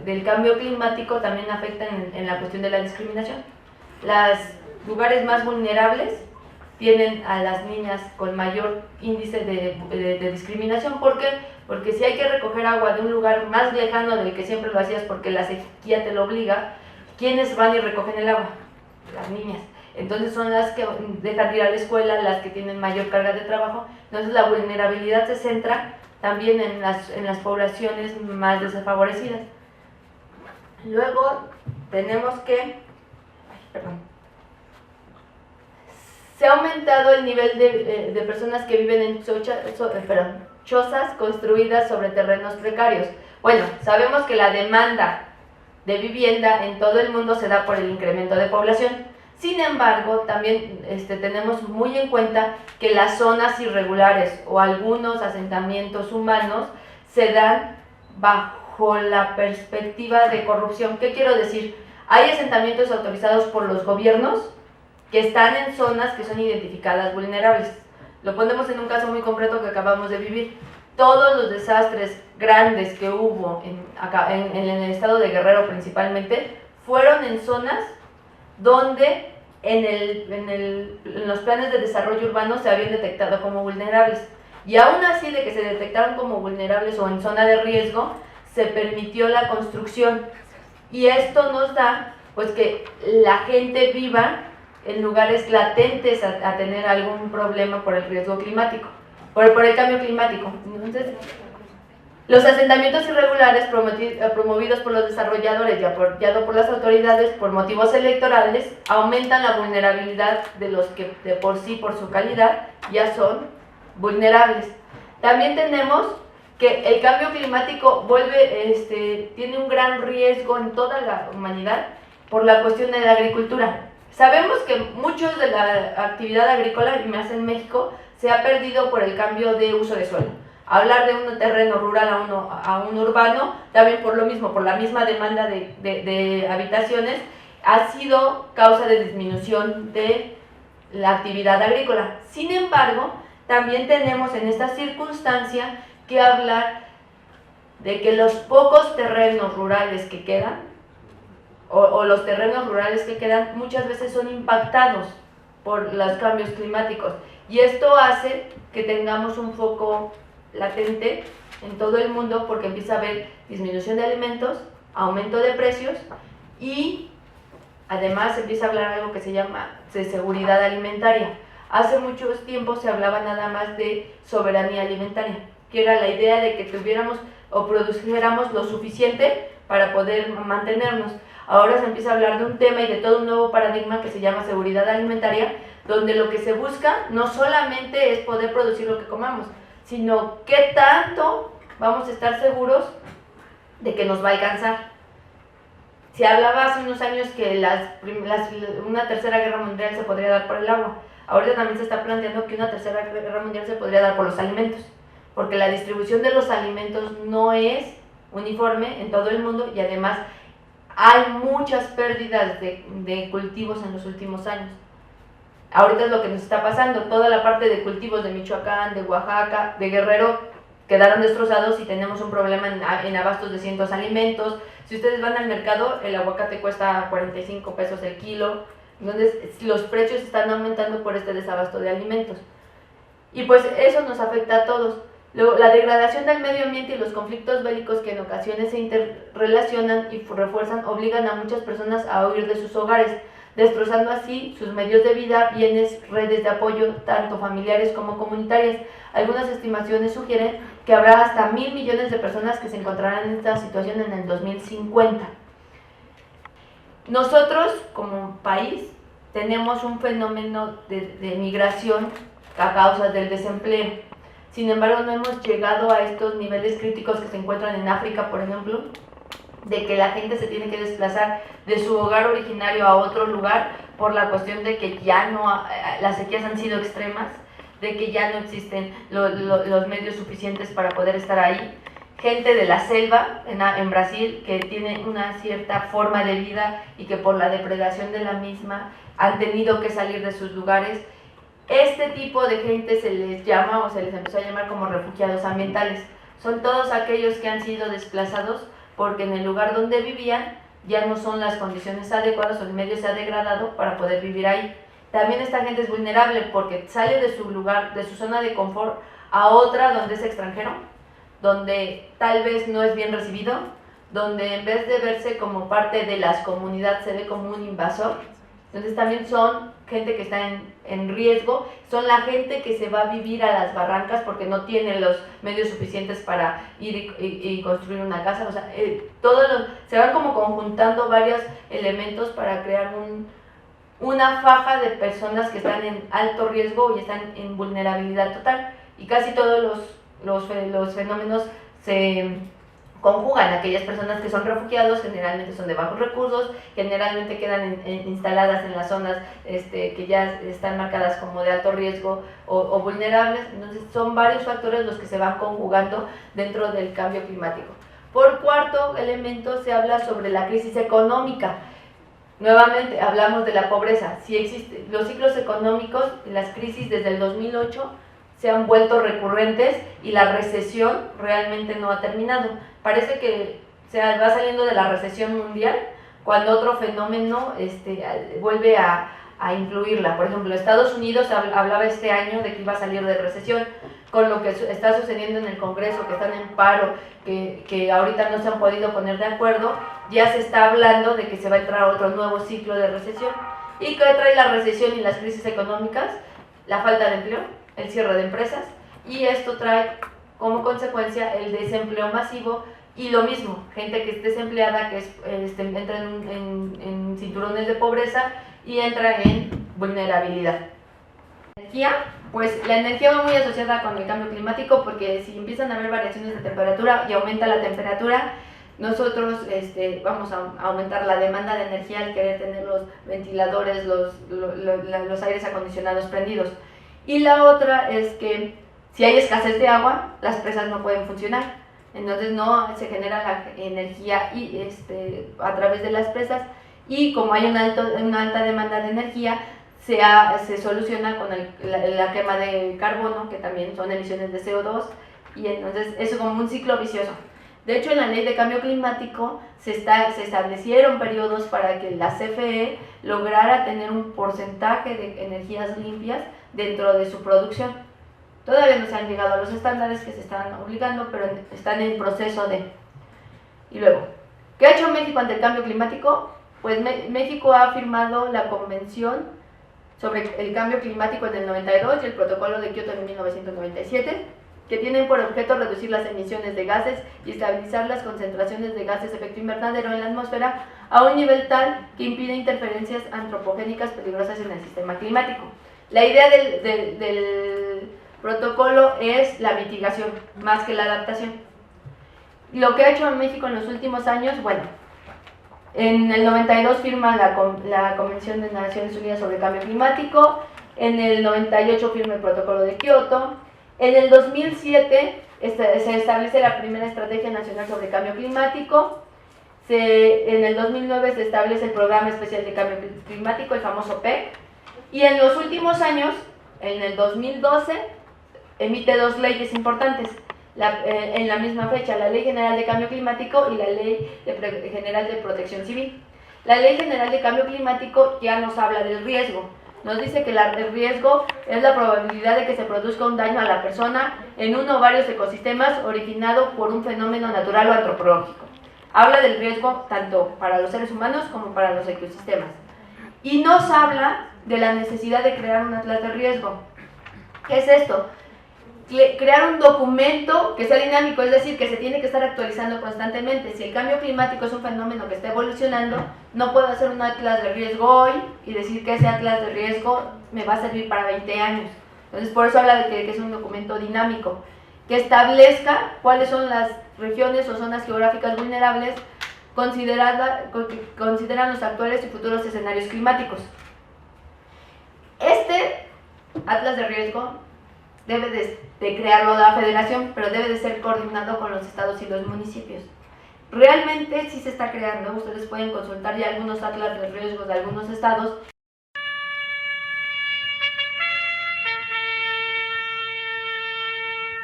del cambio climático también afectan en la cuestión de la discriminación. Los lugares más vulnerables tienen a las niñas con mayor índice de discriminación. ¿Por qué? Porque si hay que recoger agua de un lugar más lejano del que siempre lo hacías porque la sequía te lo obliga, ¿quiénes van y recogen el agua? Las niñas. Entonces son las que dejan de ir a la escuela, las que tienen mayor carga de trabajo. Entonces la vulnerabilidad se centra también en las poblaciones más desfavorecidas. Luego tenemos que... Se ha aumentado el nivel de personas que viven en chozas construidas sobre terrenos precarios. Bueno, sabemos que la demanda de vivienda en todo el mundo se da por el incremento de población. Sin embargo, también tenemos muy en cuenta que las zonas irregulares o algunos asentamientos humanos se dan bajo la perspectiva de corrupción. ¿Qué quiero decir? Hay asentamientos autorizados por los gobiernos que están en zonas que son identificadas vulnerables. Lo ponemos en un caso muy concreto que acabamos de vivir. Todos los desastres grandes que hubo en el estado de Guerrero principalmente fueron en zonas donde en los planes de desarrollo urbano se habían detectado como vulnerables. Y aún así de que se detectaron como vulnerables o en zona de riesgo, se permitió la construcción. Y esto nos da pues que la gente viva en lugares latentes a tener algún problema por el riesgo climático, por el cambio climático. Entonces, los asentamientos irregulares promovidos por los desarrolladores y apoyados por las autoridades por motivos electorales aumentan la vulnerabilidad de los que de por sí, por su calidad, ya son vulnerables. También tenemos que el cambio climático tiene un gran riesgo en toda la humanidad por la cuestión de la agricultura. Sabemos que muchos de la actividad agrícola, y más en México, se ha perdido por el cambio de uso de suelo. Hablar de un terreno rural a un urbano, también por lo mismo, por la misma demanda de habitaciones, ha sido causa de disminución de la actividad agrícola. Sin embargo, también tenemos en esta circunstancia que hablar de que los pocos terrenos rurales que quedan, o los terrenos rurales que quedan, muchas veces son impactados por los cambios climáticos. Y esto hace que tengamos un foco latente en todo el mundo porque empieza a haber disminución de alimentos, aumento de precios y además empieza a hablar algo que se llama de seguridad alimentaria. Hace mucho tiempo se hablaba nada más de soberanía alimentaria, que era la idea de que tuviéramos o produjéramos lo suficiente para poder mantenernos. Ahora se empieza a hablar de un tema y de todo un nuevo paradigma que se llama seguridad alimentaria, donde lo que se busca no solamente es poder producir lo que comamos, sino qué tanto vamos a estar seguros de que nos va a alcanzar. Se hablaba hace unos años que una tercera guerra mundial se podría dar por el agua. Ahorita también se está planteando que una tercera guerra mundial se podría dar por los alimentos, porque la distribución de los alimentos no es uniforme en todo el mundo y además hay muchas pérdidas de cultivos en los últimos años. Ahorita es lo que nos está pasando, toda la parte de cultivos de Michoacán, de Oaxaca, de Guerrero quedaron destrozados y tenemos un problema en abastos de ciertos alimentos. Si ustedes van al mercado, el aguacate cuesta 45 pesos el kilo, entonces los precios están aumentando por este desabasto de alimentos. Y pues eso nos afecta a todos. Luego, la degradación del medio ambiente y los conflictos bélicos que en ocasiones se interrelacionan y refuerzan obligan a muchas personas a huir de sus hogares, destrozando así sus medios de vida, bienes, redes de apoyo, tanto familiares como comunitarias. Algunas estimaciones sugieren que habrá hasta 1.000 millones de personas que se encontrarán en esta situación en el 2050. Nosotros, como país, tenemos un fenómeno de migración a causa del desempleo. Sin embargo, no hemos llegado a estos niveles críticos que se encuentran en África, por ejemplo, de que la gente se tiene que desplazar de su hogar originario a otro lugar por la cuestión de que ya no, las sequías han sido extremas, de que ya no existen los medios suficientes para poder estar ahí. Gente de la selva en Brasil que tiene una cierta forma de vida y que por la depredación de la misma han tenido que salir de sus lugares. Este tipo de gente se les llama o se les empezó a llamar como refugiados ambientales. Son todos aquellos que han sido desplazados porque en el lugar donde vivían ya no son las condiciones adecuadas o el medio se ha degradado para poder vivir ahí. También esta gente es vulnerable porque sale de su lugar, de su zona de confort a otra donde es extranjero, donde tal vez no es bien recibido, donde en vez de verse como parte de la comunidad se ve como un invasor. Entonces también son gente que está en riesgo, son la gente que se va a vivir a las barrancas porque no tiene los medios suficientes para ir y construir una casa. O sea, se van como conjuntando varios elementos para crear una faja de personas que están en alto riesgo y están en vulnerabilidad total. Y casi todos los fenómenos se conjugan. Aquellas personas que son refugiados generalmente son de bajos recursos, generalmente quedan instaladas en las zonas que ya están marcadas como de alto riesgo o vulnerables. Entonces son varios factores los que se van conjugando dentro del cambio climático. Por cuarto elemento se habla sobre la crisis económica. Nuevamente hablamos de la pobreza. Si existe, los ciclos económicos, las crisis desde el 2008 se han vuelto recurrentes y la recesión realmente no ha terminado. Parece que se va saliendo de la recesión mundial cuando otro fenómeno vuelve a incluirla. Por ejemplo, Estados Unidos hablaba este año de que iba a salir de recesión, con lo que está sucediendo en el Congreso, que están en paro, que ahorita no se han podido poner de acuerdo, ya se está hablando de que se va a entrar otro nuevo ciclo de recesión. ¿Y qué trae la recesión y las crisis económicas? La falta de empleo, el cierre de empresas, y esto trae como consecuencia el desempleo masivo y lo mismo, gente que esté desempleada, que entra en cinturones de pobreza y entra en vulnerabilidad. Energía, pues la energía va muy asociada con el cambio climático porque si empiezan a haber variaciones de temperatura y aumenta la temperatura, nosotros vamos a aumentar la demanda de energía al querer tener los ventiladores, los aires acondicionados prendidos. Y la otra es que si hay escasez de agua, las presas no pueden funcionar. Entonces no se genera la energía a través de las presas, y como hay una alta demanda de energía, se soluciona con la quema de carbono, que también son emisiones de CO2, y entonces eso es como un ciclo vicioso. De hecho, en la ley de cambio climático se establecieron periodos para que la CFE lograra tener un porcentaje de energías limpias dentro de su producción. Todavía no se han llegado a los estándares que se están obligando, pero están en proceso de. Y luego, ¿qué ha hecho México ante el cambio climático? Pues México ha firmado la Convención sobre el Cambio Climático en el 92 y el Protocolo de Kioto en 1997, que tienen por objeto reducir las emisiones de gases y estabilizar las concentraciones de gases de efecto invernadero en la atmósfera a un nivel tal que impide interferencias antropogénicas peligrosas en el sistema climático. La idea del protocolo es la mitigación más que la adaptación. Lo que ha hecho México en los últimos años, bueno, en el 92 firma la Convención de Naciones Unidas sobre el Cambio Climático, en el 98 firma el Protocolo de Kioto, en el 2007 se establece la primera Estrategia Nacional sobre Cambio Climático, en el 2009 se establece el Programa Especial de Cambio Climático, el famoso PEC, y en los últimos años, en el 2012, emite dos leyes importantes, en la misma fecha, la Ley General de Cambio Climático y la Ley General de Protección Civil. La Ley General de Cambio Climático ya nos habla del riesgo. Nos dice que el riesgo es la probabilidad de que se produzca un daño a la persona en uno o varios ecosistemas originado por un fenómeno natural o antropológico. Habla del riesgo tanto para los seres humanos como para los ecosistemas. Y nos habla de la necesidad de crear un atlas de riesgo. ¿Qué es esto? Crear un documento que sea dinámico, es decir, que se tiene que estar actualizando constantemente. Si el cambio climático es un fenómeno que está evolucionando, no puedo hacer un atlas de riesgo hoy y decir que ese atlas de riesgo me va a servir para 20 años. Entonces, por eso habla de que es un documento dinámico, que establezca cuáles son las regiones o zonas geográficas vulnerables consideran los actuales y futuros escenarios climáticos. Este atlas de riesgo debe de crearlo la federación, pero debe de ser coordinado con los estados y los municipios. Realmente sí se está creando, ustedes pueden consultar ya algunos atlas de riesgos de algunos estados